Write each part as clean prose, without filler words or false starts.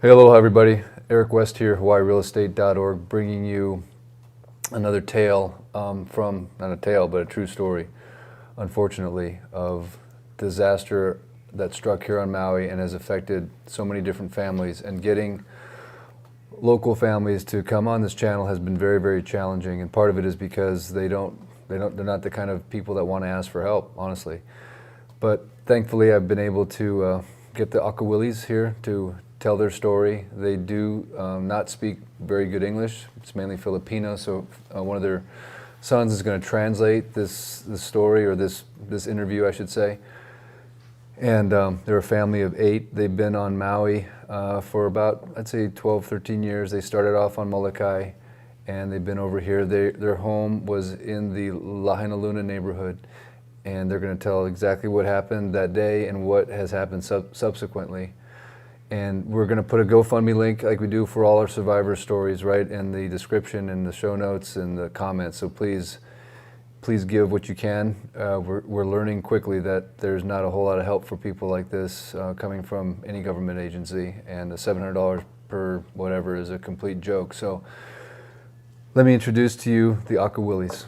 Hey, aloha everybody. Eric West here, HawaiiRealEstate.org, bringing you another tale not a tale, but a true story, unfortunately, of disaster that struck here on Maui and has affected so many different families. And getting local families to come on this channel has been very, very challenging. And part of it is because they're not the kind of people that want to ask for help, honestly. But thankfully, I've been able to get the Akawillis here to tell their story. They do not speak very good English. It's mainly Filipino, so one of their sons is going to translate this story, or this interview, I should say. And they're a family of 8. They've been on Maui for about, I'd say, 12, 13 years. They started off on Molokai, and they've been over here. Their home was in the Lahaina neighborhood, and they're going to tell exactly what happened that day and what has happened subsequently. And we're going to put a GoFundMe link, like we do for all our survivor stories, right in the description and the show notes and the comments. So please give what you can. We're learning quickly that there's not a whole lot of help for people like this coming from any government agency, and the $700 per whatever is a complete joke. So let me introduce to you the Akawillis.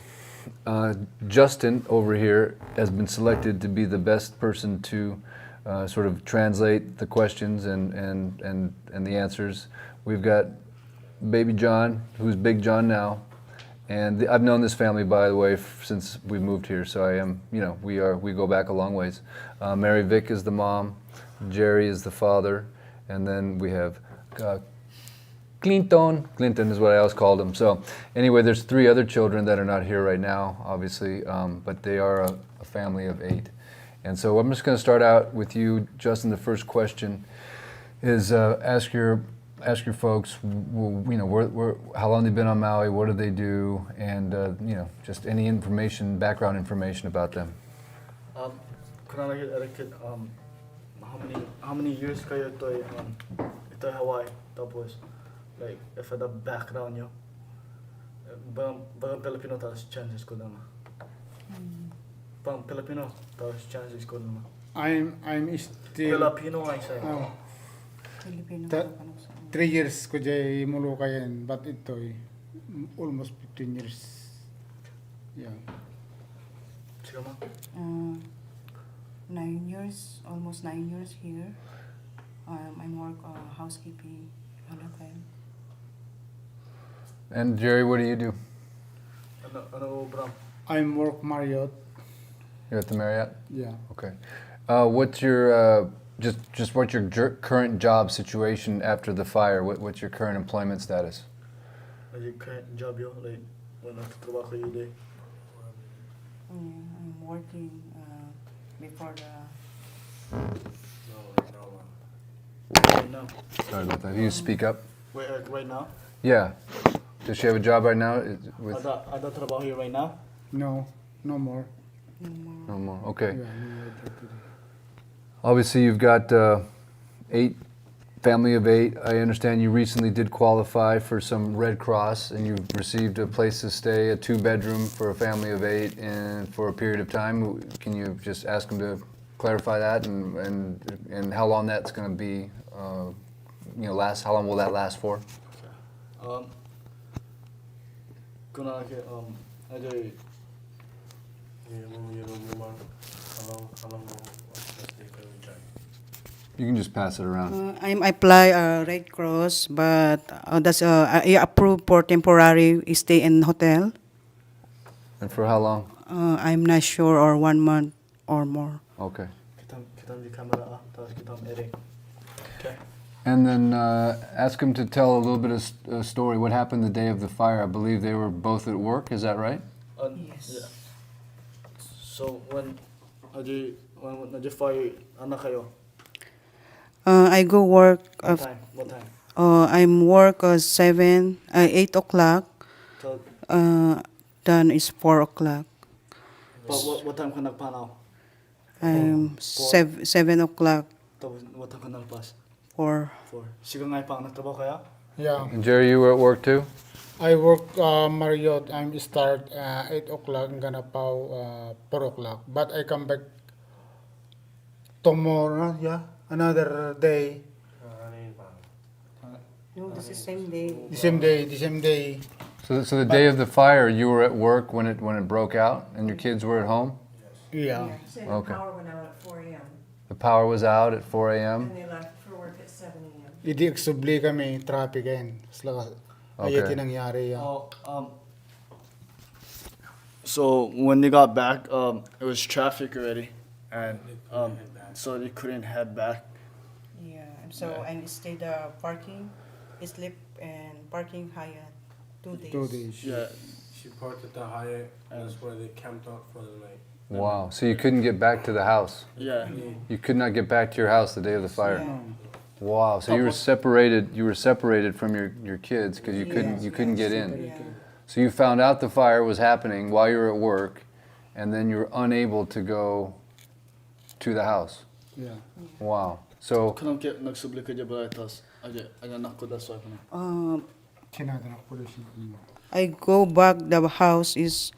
Justin over here has been selected to be the best person to sort of translate the questions and the answers. We've got baby John, who's Big John now, and I've known this family, by the way, since we moved here. So I am, we go back a long ways. Mary Vic is the mom, Jerry is the father, and then we have Clinton is what I always called him. So anyway, there's 3 other children that are not here right now, obviously, but they are a family of 8. And so I'm just going to start out with you, Justin. The first question is ask your folks, how long they've been on Maui, what do they do, and just any information, background information about them. How many years kayo ito Hawaii? Tapos like if the background nyo, bang Filipino tapos chances ko naman. Pang Filipino, tapos chances ko naman. I'm still Filipino I say. Filipino. 3 years ko jay Mulukayan, but ito almost 15 years. Yeah. Sige ma. 9 years, almost 9 years here. I work housekeeping. And Jerry, what do you do? Ano bro? I'm work Marriott. You're at the Marriott? Yeah. Okay. What's your just what's your current job situation after the fire? What's your current employment status? Yung current job yo, like when nagtatrabaho kayo day. I'm working before the. Right now. Sorry about that. Can you speak up? Wait, right now? Yeah. Does she have a job right now? Ada trabaho here right now? No more. No more. Okay. Yeah, no more today. Obviously, you've got 8, family of 8. I understand you recently did qualify for some Red Cross, and you've received a place to stay, a 2-bedroom for a family of 8, and for a period of time. Can you just ask them to clarify that, and how long that's going to be? Last. How long will that last for? You can just pass it around. I apply Red Cross, but that's I approve for temporary stay in hotel. And for how long? I'm not sure, or 1 month or more. Okay. Kitam di camera tapos kitam Eric. Okay. And then ask them to tell a little bit of a story. What happened the day of the fire? I believe they were both at work. Is that right? Yes. Yeah. So when nadi fire anak kayo? I go work. What time? I'm work 8 o'clock. So, Done is 4 o'clock. what time ka nagpanaw? I'm 7 o'clock. Tapos what time ka nalpas? 4. 4. Sige nga pang nagtrabaho kaya? Yeah. And Jerry, you were at work too? I work Marriott. I'm start 8 o'clock, gonna pow 4 o'clock. But I come back tomorrow. Yeah, another day. Because the same day. The same day. So the day of the fire, you were at work when it broke out, and your kids were at home. Yeah. He said Okay. the power went out at 4 a.m. The power was out at 4 a.m. and they left for work at 7 a.m. Hindi eksubli kami, traffic yan. Ayat yung nangyari yan. So when they got back, it was traffic already, and so they couldn't head back. Yeah, and so I stayed parking, sleep and parking Hyatt 2 days. 2 days. Yeah, She parked at the Hyatt, and that's where they camped out for the night. Wow. So you couldn't get back to the house. yeah. You could not get back to your house the day of the fire. Yeah. Wow. So you were separated. You were separated from your kids because you couldn't get in. Yeah. So you found out the fire was happening while you were at work, and then you were unable to go to the house. Yeah. Wow. So Kanang kaya nagsubli ka dyan ba itas? Aja nako das wa kana. Sinada na police. I go back the house is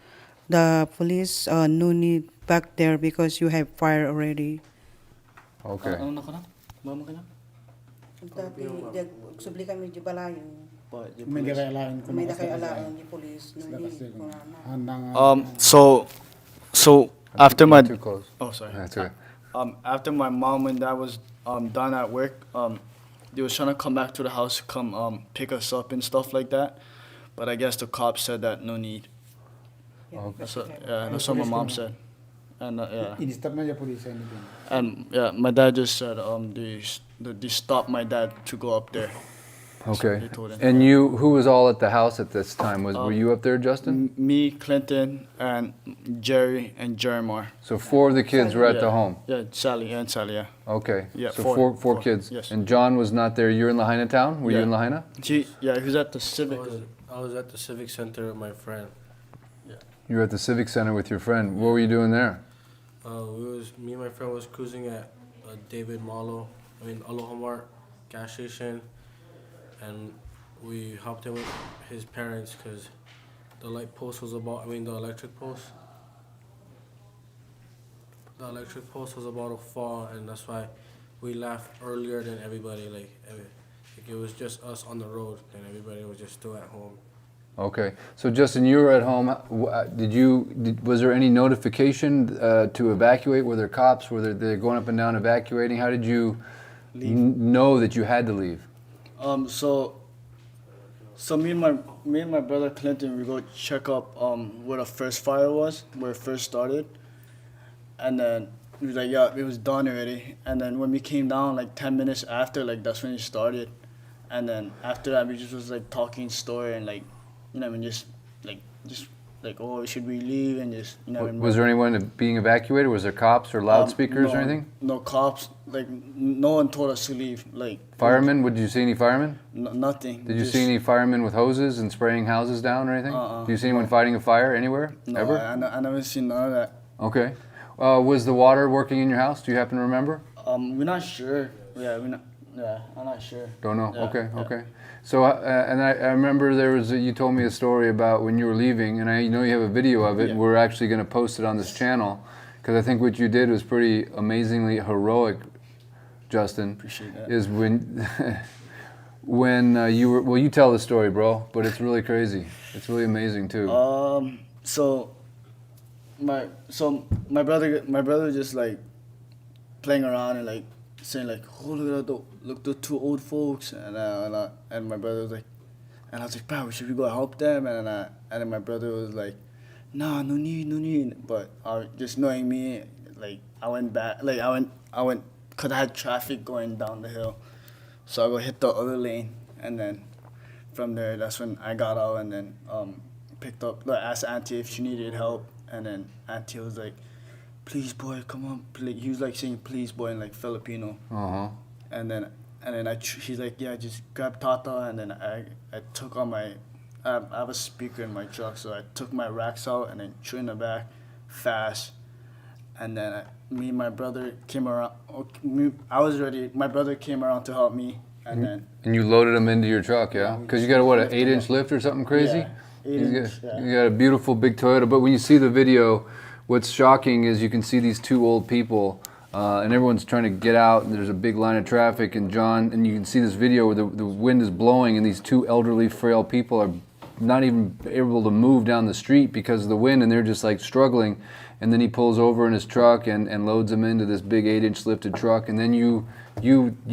the police no need back there because you have fire already. okay. Ano na kana? Mama kana? Subli kami di balayo. May nakailangan ko. May nakailangan di police no need. So after my Too close. sorry. That's okay. After my mom and dad was done at work, they was trying to come back to the house, come pick us up and stuff like that. But I guess the cops said that no need. Yeah, That's what, that's what my mom said. And yeah, In-stop na yung police. and yeah, my dad just said they stopped my dad to go up there. Okay. They told him. And who was all at the house at this time? Were you up there, Justin? Me, Clinton, and Jerry and Jeremiah. So 4 of the kids were at the Yeah. home. Yeah, Sally and Sally. Yeah. Okay. Yeah, So four. four kids. Yes. And John was not there. You're in Lahaina town? Were you Yeah. in Lahaina? He was at the Civic. I was at the Civic Center with my friend. You were at the Civic Center with your friend. What were you doing there? Me and my friend was cruising at Aloha Mart gas station, and we helped him with his parents because the light post was about, the electric post. The electric post was about to fall, and that's why we left earlier than everybody. Like it was just us on the road, and everybody was just still at home. Okay. So Justin, you were at home. Was there any notification to evacuate? Were there cops? Were they going up and down evacuating? How did you know that you had to leave? So me and my brother Clinton, we go check up where the first fire was, where it first started, and then we was like, yeah, it was done already. And then when we came down, like 10 minutes after, like that's when it started. And then after that, we just was like talking story and like, just like, oh, should we leave and just, Was there anyone being evacuated? Was there cops or loudspeakers or anything? No cops. Like no one told us to leave. Like Firemen? Did you see any firemen? nothing. Did you see any firemen with hoses and spraying houses down or anything? Did you see anyone fighting a fire anywhere? No, Ever? I never seen none of that. Okay. Was the water working in your house? Do you happen to remember? We're not sure. Yeah, I'm not sure. Don't know. Yeah, Okay, yeah. okay. So, and I remember you told me a story about when you were leaving, and I know you have a video of it. Yeah. We're actually going to post it on this channel because I think what you did was pretty amazingly heroic, Justin. Appreciate that. Is when you were, well, you tell the story, bro, but it's really crazy. It's really amazing too. So my brother just like playing around and like saying like, oh, look at the 2 old folks, and my brother was like, and I was like, bro, should we go help them? And then my brother was like, nah, no need. But just knowing me, like I went back, like I went, cause I had traffic going down the hill, so I go hit the other lane, and then from there, that's when I got out and then picked up, like, asked Auntie if she needed help, and then Auntie was like, please boy, come on. He was like saying please boy in like Filipino. Uh-huh. And then he's like, yeah, just grab Tata, and then I took on I have a speaker in my truck, so I took my racks out and then threw in the back fast. And then me and my brother came around. I was ready. My brother came around to help me, and then And you loaded them into your truck, yeah? Because you got an 8-inch lift or something crazy? Yeah, 8-inch, yeah. You got a beautiful big Toyota, but when you see the video, what's shocking is you can see these 2 old people and everyone's trying to get out, and there's a big line of traffic, and John, and you can see this video where the wind is blowing, and these two elderly, frail people are not even able to move down the street because of the wind, and they're just like struggling. And then he pulls over in his truck and loads them into this big 8-inch lifted truck, and then you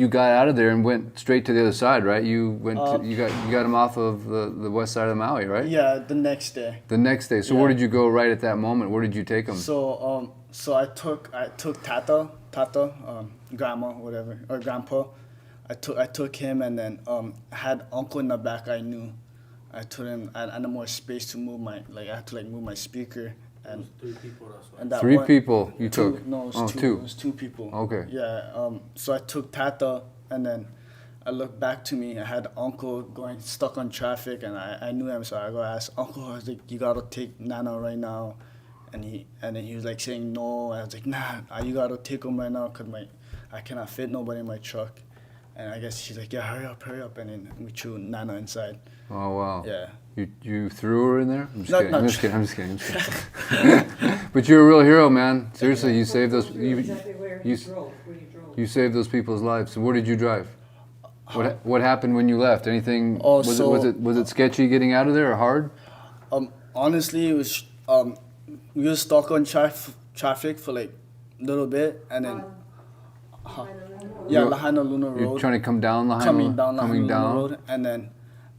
got out of there and went straight to the other side, right? You got him off of the west side of Maui, right? Yeah, the next day. The next day. So Yeah. where did you go right at that moment? Where did you take him? So I took Tata, grandma, whatever, or grandpa. I took him, and then had uncle in the back. I knew. I told him I had more space to move I had to move my speaker. It And was 3 people, that's why. and that Three one- people you two, took? No, it was Oh, two. two. It was 2 people. Okay. Yeah. So I took Tata, and then I looked back to me. I had uncle going stuck on traffic, and I knew him, so I go ask uncle. I was like, "You gotta take Nana right now," and then he was like saying no. I was like, "Nah, you gotta take him right now, cause I cannot fit nobody in my truck." And I guess she's like, "Yeah, hurry up!" And then we threw Nana inside. Oh wow. Yeah. You threw her in there? I'm just No, kidding. no. I'm just kidding. But you're a real hero, man. Seriously, you saved those. Exactly where you- he drove, where you drove. You saved those people's lives. So where did you drive? What happened when you left? Anything? Oh, was it sketchy getting out of there or hard? Honestly, it was we were stuck on traffic for like a little bit, and then Lahaina Luna Road. You're trying to come down Lahaina, coming down coming Lahaina down. Road, and then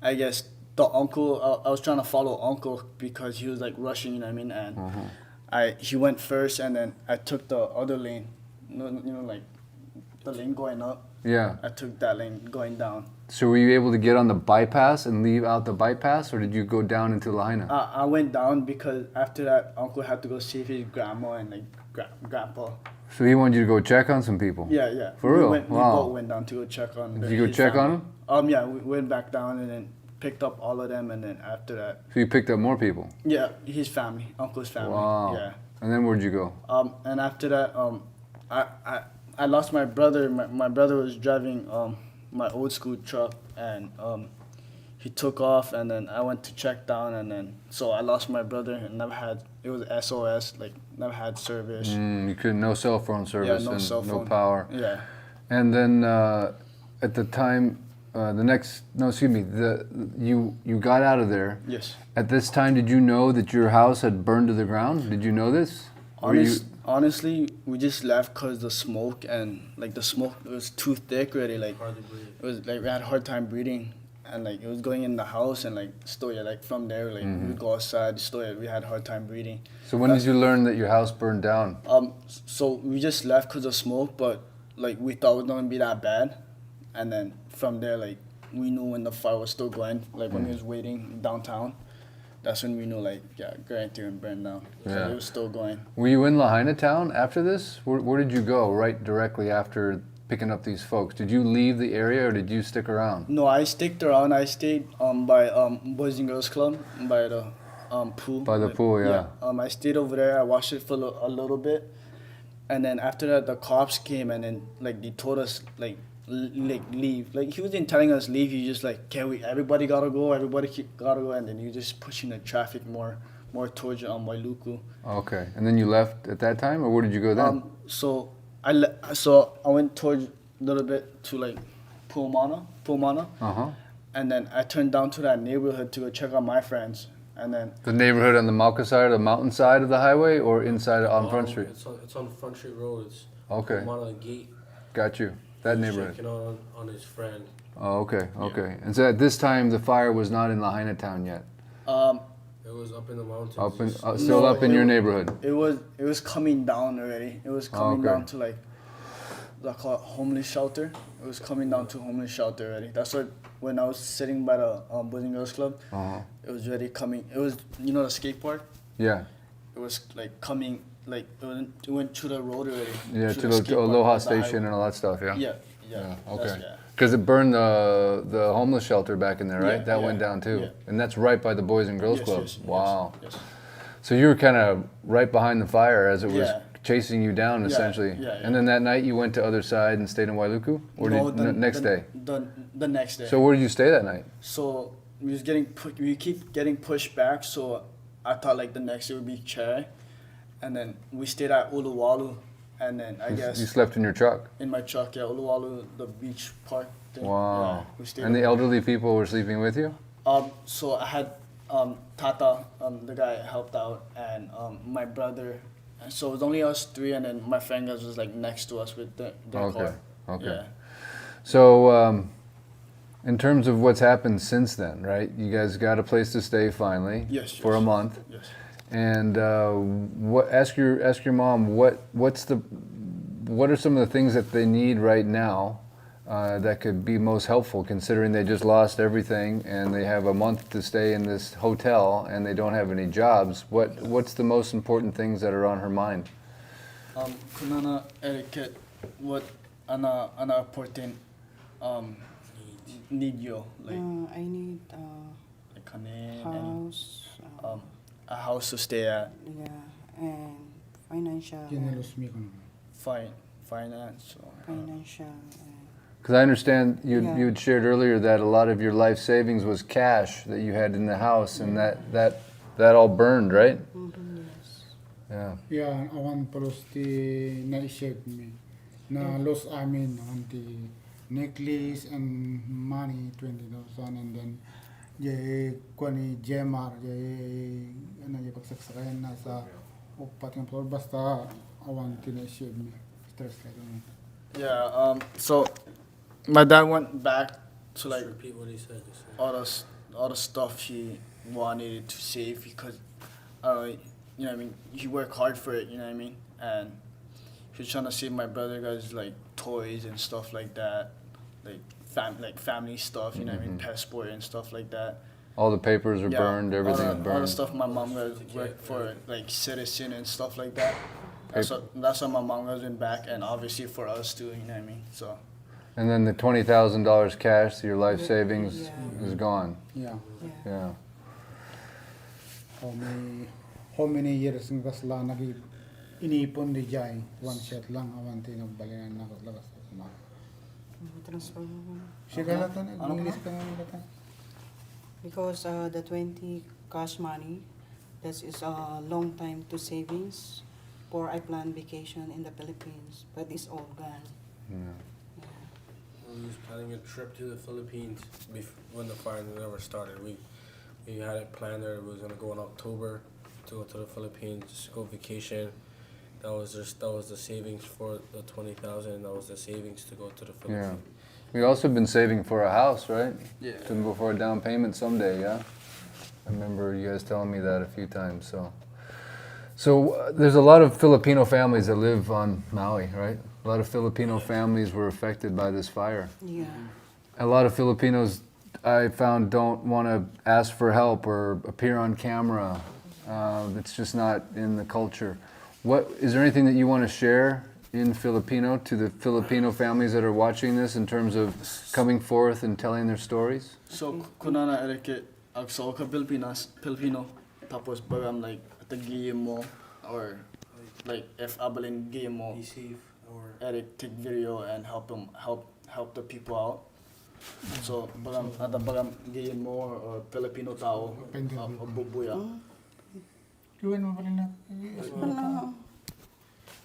I guess the uncle. I was trying to follow uncle because he was like rushing. You know what I mean? And he went first, and then I took the other lane. Like the lane going up. Yeah. I took that lane going down. So were you able to get on the bypass and leave out the bypass, or did you go down into Lahaina? I went down because after that, uncle had to go save his grandma and like grandpa. So he wanted you to go check on some people. Yeah. For real? We Wow. both went down to go check on. Did you go his check family. on Yeah, we went back down and then picked up all of them, and then after that, So you picked up more people. yeah, his family, uncle's family. Wow. Yeah. And then where'd you go? And after that, I lost my brother. My brother was driving my old school truck, and he took off, and then I went to check down, and then so I lost my brother and never had. It was SOS, like never had service. You couldn't, no cell phone service no and cell no phone. power. Yeah. And then at the time, you got out of there. Yes. At this time, did you know that your house had burned to the ground? Did you know this? Were you- Honestly, we just left cause the smoke, and like the smoke was too thick already. Like Hardly breathe. it was like we had a hard time breathing, and like it was going in the house, and like still like from there like we go outside still we had a hard time breathing. So when did you learn that your house burned down? So we just left cause of smoke, but like we thought it was gonna be that bad, and then from there like we knew when the fire was still going, like when we was waiting downtown. That's when we knew, like, guarantee and burn down. Yeah. So it was still going. Were you in Lahaina town after this? Where did you go right directly after picking up these folks? Did you leave the area or did you stick around? No, I sticked around. I stayed by Boys and Girls Club by the pool. By the pool, yeah. I stayed over there. I watched it for a little bit, and then after that, the cops came, and then like they told us like leave. Like he wasn't telling us leave. He just like, everybody gotta go. Everybody gotta go, and then you just pushing the traffic more towards Wailuku. Okay, and then you left at that time, or where did you go then? So I went towards a little bit to like Puamana, and then I turned down to that neighborhood to go check on my friends, and then The neighborhood on the Mauka side, the mountain side of the highway, or inside on Front Street? It's on Front Street Road. It's Okay. I'm on a gate. Got you. That He's neighborhood. checking on his friend. Oh, okay. And so at this time, the fire was not in Lahaina town yet. It was up in the mountains. Still No, up in it- your neighborhood. it was coming down already. It was coming Okay. down to like I call it homeless shelter. It was coming down to homeless shelter already. That's why when I was sitting by the Boys and Girls Club, it was already coming. It was the skate park. Yeah. It was like coming like it went to the road already. Yeah, to to the skate the park, Aloha the Station highway. and all that stuff. Yeah. Yeah. Okay. That's- Because it burned the homeless shelter back in there, right? Yeah, that yeah, went down too, yeah. and that's right by the Boys and Girls Yes, Club. yes, yes, Wow. yes. So you were kind of right behind the fire as it was Yeah. chasing you down, Yeah, essentially. yeah. And then that night you went to other side and stayed in Wailuku, or next day? The next day. So where did you stay that night? So we keep getting pushed back. So I thought like the next day would be Chai, and then we stayed at Uluwatu, And then I You guess slept in your truck. in my truck, yeah, Uluwatu, the beach park thing. Wow. Yeah, we stayed And the up elderly people were sleeping with you? there. So I had Tata, the guy helped out, and my brother. And so it was only us three, and then my friend guys was like next to us with their Okay. car. Okay. Yeah. So, in terms of what's happened since then, right? You guys got a place to stay finally. Yes, For a yes. month. Yes. And ask your mom what are some of the things that they need right now that could be most helpful, considering they just lost everything and they have a month to stay in this hotel and they don't have any jobs. What's the most important things that are on her mind? Kunana etiquette, what ana important need you like I need kanin and house, a house to stay at, yeah, and financial, Kinalos mi ko naman. finance. Or, financial. Because I understand Yeah. you had shared earlier that a lot of your life savings was cash that you had in the house, and that all burned, right? Yes. Yeah. Yeah, awan palos ti na-shave mi. Na loss amin awan ti necklace and money 20,000 and then jay kwani Jemar jay ano jay pagsaksakan na sa upat ng floor basta awan ti na-shave mi. Stress like ano. yeah. So my dad went back to like Repeat what he said. all the stuff he wanted to save because, you know what I mean, he worked hard for it, you know what I mean, and he was trying to save my brother guys like toys and stuff like that, like family stuff, you know what I mean, passport and stuff like that. All the papers are burned, everything is All the burned. stuff my mom guys worked for, like citizen and stuff like that. That's why my mom guys went back, and obviously for us too, you know what I mean. So And then the $20,000 cash, your life savings, Yeah. is gone. Yeah. Yeah. How many years ng kasla nagi inipon di jay one shot lang awan ti nagbalinan na lagas kuma. Transfer mo. Sigala to na English ka nga kata. Because the 20 cash money, that is a long time to savings for I plan vacation in the Philippines, but it's all gone. Yeah. We was planning a trip to the Philippines when the fire never started. We had it planned there. We was gonna go in October to go to the Philippines, just go vacation. That was the savings for the 20,000. That was the savings to go to the Yeah. Philippines. We also been saving for a house, right? yeah. For a down payment someday, yeah? I remember you guys telling me that a few times, So there's a lot of Filipino families that live on Maui, right? A lot of Filipino families were affected by this fire. Yeah. A lot of Filipinos I found don't want to ask for help or appear on camera. It's just not in the culture. Is there anything that you want to share in Filipino to the Filipino families that are watching this in terms of coming forth and telling their stories? So kunana etiquette, so ka Filipino, tapos bagam like tagiye mo or like if abalin game mo. Be safe or Edit, take video, and help the people out. So bagam gayin mo or Filipino tao o bubuya. Luwan mo pala na.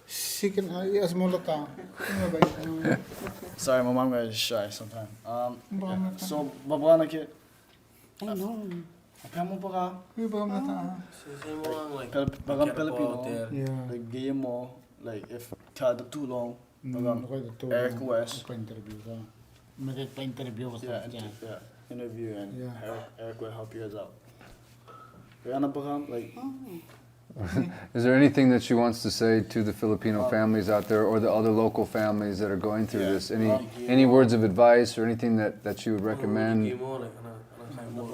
Sikin ayas mo lata. Ano ba yun? Sorry, my mom is shy sometimes. So baba na kid. I know. Apa mo pa ka? Uy, ba mata? same one like Bagam get a Filipino. ball there. Yeah. Like game mo, like if kada too long. Bagam Okay, ito. Eric West. Pa-interview ka. Pa-interview ka Yeah, sa dyan. yeah, interview and Yeah. Eric will help you guys out. Kaya na ba ka? Like Is there anything that she wants to say to the Filipino families out there or the other local families that are going through Yeah. this? Any words of advice or anything that you would recommend? Game on like ana mo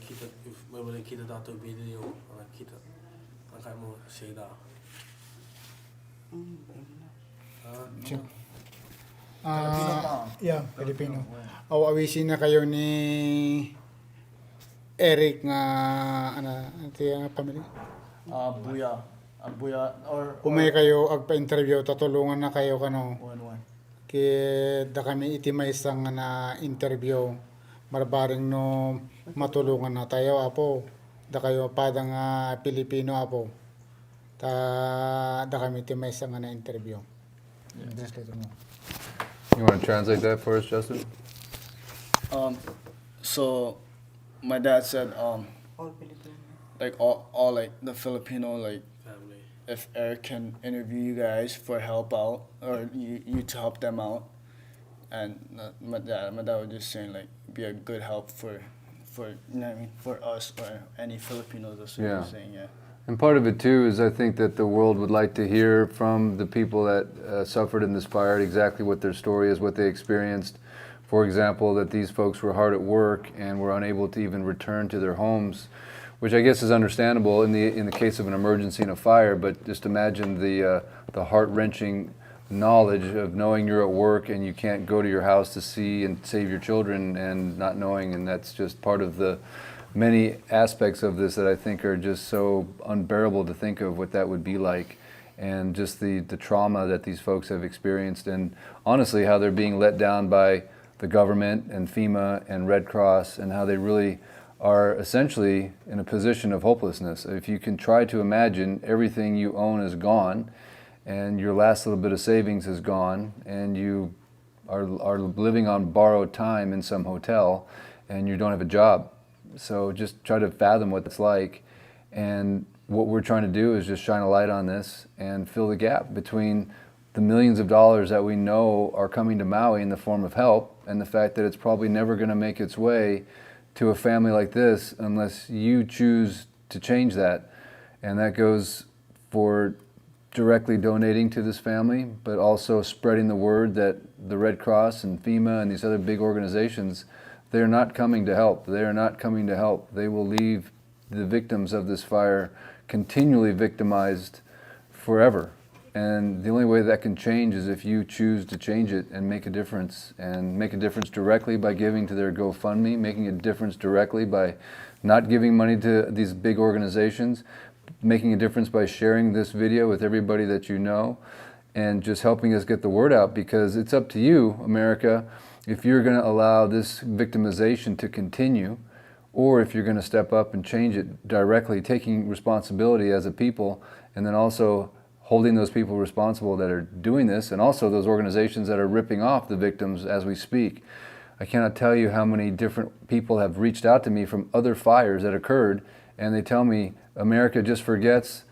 kita if may kita dato video ana kita ana mo say da. Yeah, Filipino. Awawisin na kayo ni Eric nga ito yung pamilya. Buya or Umay kayo agpa-interview tatulungan na kayo kano. one. Kaya da kami itimay sang na interview marbaring no matulungan na tayo apo. Da kayo padang Pilipino apo. Da kami itimay sang na interview. You want to translate that for us, Justin? So my dad said All Filipino. like all like the Filipino like Family. if Eric can interview you guys for help out or you to help them out, and my dad was just saying like be a good help for you know what I mean, for us or any Filipinos. That's what he was saying. Yeah. And part of it too is I think that the world would like to hear from the people that suffered in this fire exactly what their story is, what they experienced. For example, that these folks were hard at work and were unable to even return to their homes, which I guess is understandable in the case of an emergency and a fire. But just imagine the heart-wrenching knowledge of knowing you're at work and you can't go to your house to see and save your children, and not knowing, and that's just part of the many aspects of this that I think are just so unbearable to think of what that would be like, and just the trauma that these folks have experienced, and honestly how they're being let down by the government and FEMA and Red Cross, and how they really are essentially in a position of hopelessness. If you can try to imagine everything you own is gone, and your last little bit of savings is gone, and you are living on borrowed time in some hotel, and you don't have a job. So just try to fathom what it's like. And what we're trying to do is just shine a light on this and fill the gap between the millions of dollars that we know are coming to Maui in the form of help, and the fact that it's probably never going to make its way to a family like this unless you choose to change that. And that goes for directly donating to this family, but also spreading the word that the Red Cross and FEMA and these other big organizations, they're not coming to help. They are not coming to help. They will leave the victims of this fire continually victimized forever. And the only way that can change is if you choose to change it and make a difference directly by giving to their GoFundMe, making a difference directly by not giving money to these big organizations, making a difference by sharing this video with everybody that you know, and just helping us get the word out, because it's up to you, America, if you're going to allow this victimization to continue, or if you're going to step up and change it directly, taking responsibility as a people, and then also holding those people responsible that are doing this, and also those organizations that are ripping off the victims as we speak. I cannot tell you how many different people have reached out to me from other fires that occurred, and they tell me America just forgets.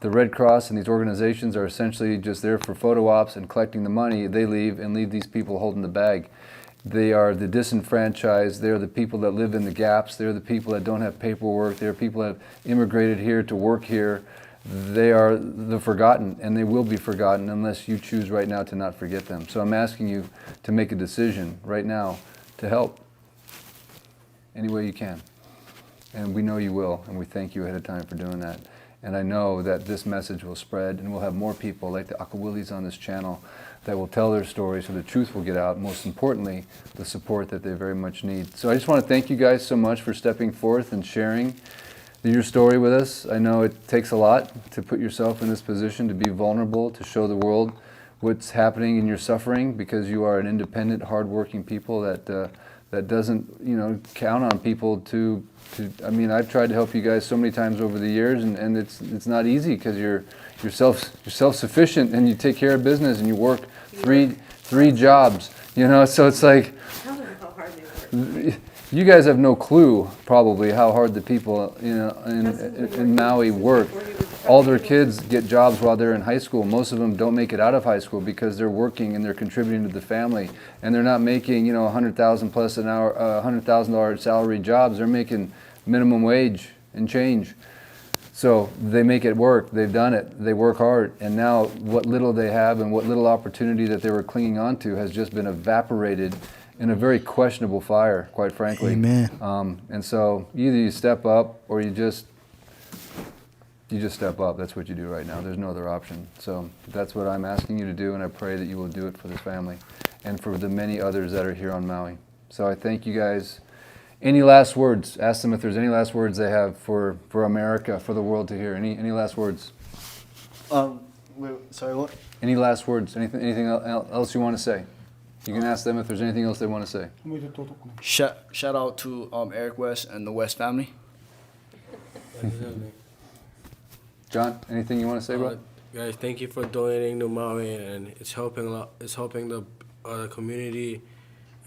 The Red Cross and these organizations are essentially just there for photo ops and collecting the money. They leave and leave these people holding the bag. They are the disenfranchised. They're the people that live in the gaps. They're the people that don't have paperwork. They're people that have immigrated here to work here. They are the forgotten, and they will be forgotten unless you choose right now to not forget them. So I'm asking you to make a decision right now to help any way you can. And we know you will, and we thank you ahead of time for doing that. And I know that this message will spread, and we'll have more people like the Akawilis on this channel that will tell their story so the truth will get out. Most importantly, the support that they very much need. So I just want to thank you guys so much for stepping forth and sharing your story with us. I know it takes a lot to put yourself in this position, to be vulnerable, to show the world what's happening in your suffering, because you are an independent, hardworking people that doesn't, count on people to. I mean, I've tried to help you guys so many times over the years, and it's not easy, because you're self-sufficient, and you take care of business, and you work three jobs, so it's like, Tell them how hard they work. you guys have no clue probably how hard the people in Maui work. All their kids get jobs while they're in high school. Most of them don't make it out of high school because they're working and they're contributing to the family, and they're not making $100,000 plus an hour, $100,000 salary jobs. They're making minimum wage and change. So they make it work. They've done it. They work hard, and now what little they have and what little opportunity that they were clinging on to has just been evaporated in a very questionable fire, quite frankly. Amen. And so either you step up or you just step up. That's what you do right now. There's no other option. So that's what I'm asking you to do, and I pray that you will do it for this family and for the many others that are here on Maui. So I thank you guys. Any last words? Ask them if there's any last words they have for America, for the world to hear. Any last words? Wait, sorry, what? Any last words? Anything else you want to say? You can ask them if there's anything else they want to say. Shout out to Eric West and the West family. John, anything you want to say, bro? guys, thank you for donating to Maui, and it's helping a lot. It's helping the community,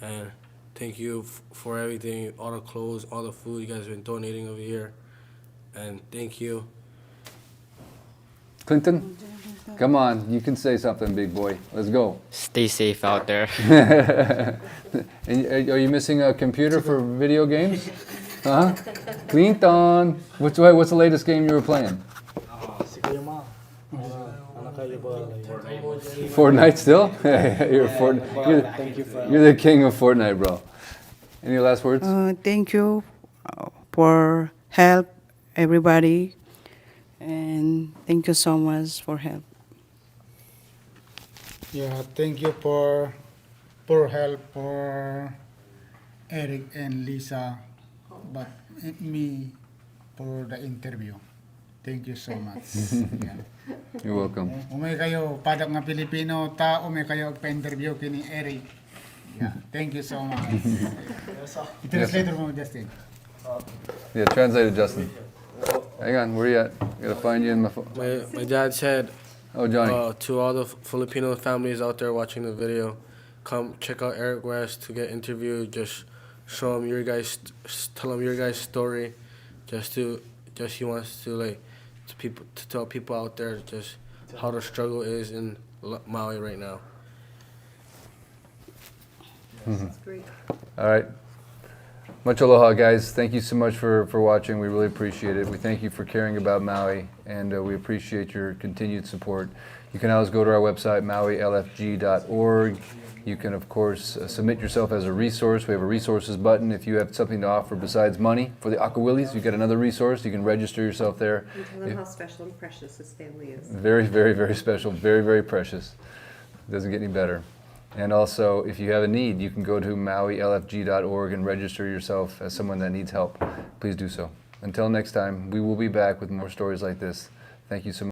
and thank you for everything, all the clothes, all the food you guys have been donating over here, and thank you. Clinton, come on, you can say something, big boy. Let's go. Stay safe out there. And are you missing a computer for video games? Huh? Clinton, what's the latest game you were playing? Si Kuya Ma. Anak kayo ba? Fortnite still? You're the king of Fortnite, bro. Any last words? Thank you for help, everybody, and thank you so much for help. Yeah, thank you for help for Eric and Lisa, but me for the interview. Thank you so much. Yeah. You're welcome. Umay kayo padak nga Filipino ta umay kayo pa-interview kini Eric. Yeah, thank you so much. Translator mo, Justin. Yeah, translated, Justin. Hang on, where you at? I gotta find you in my phone. My dad said, Oh, Johnny. to all the Filipino families out there watching the video, come check out Eric West to get interviewed. Just show him your guys, tell him your guys' story. He wants to to tell people out there just how the struggle is in Maui right now. That's great. All right. Much aloha, guys. Thank you so much for watching. We really appreciate it. We thank you for caring about Maui, and we appreciate your continued support. You can always go to our website, mauilfg.org. You can, of course, submit yourself as a resource. We have a resources button. If you have something to offer besides money for the Akawillis, you get another resource. You can register yourself there. And tell them how special and precious this family is. Very, very, very special. Very, very precious. It doesn't get any better. And also, if you have a need, you can go to mauilfg.org and register yourself as someone that needs help. Please do so. Until next time, we will be back with more stories like this. Thank you so much.